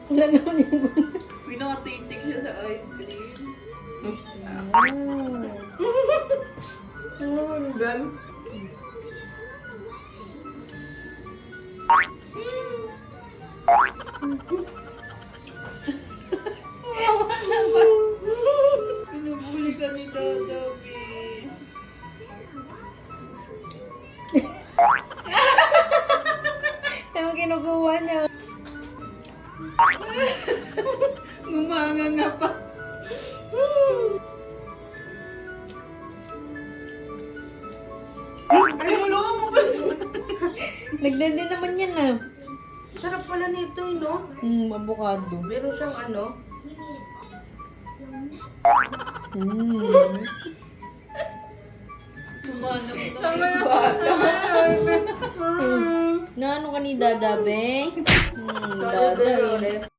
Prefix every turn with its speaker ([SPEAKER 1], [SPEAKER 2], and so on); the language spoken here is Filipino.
[SPEAKER 1] Wala naman yung gulay.
[SPEAKER 2] Pinakatitik siya sa ice cream.
[SPEAKER 3] Gan.
[SPEAKER 2] Pinubuli ka ni Dodo, B.
[SPEAKER 1] Ano kinukuha niya?
[SPEAKER 2] Gumanga nga pa.
[SPEAKER 3] Ay, wala mo ba?
[SPEAKER 1] Nagdandi naman yan ah.
[SPEAKER 3] Sarap pala nito, no?
[SPEAKER 1] Avocado.
[SPEAKER 3] Meron siyang ano.
[SPEAKER 2] Sumanap na yung bata.
[SPEAKER 1] Na ano ka ni Dada, be? Dada eh.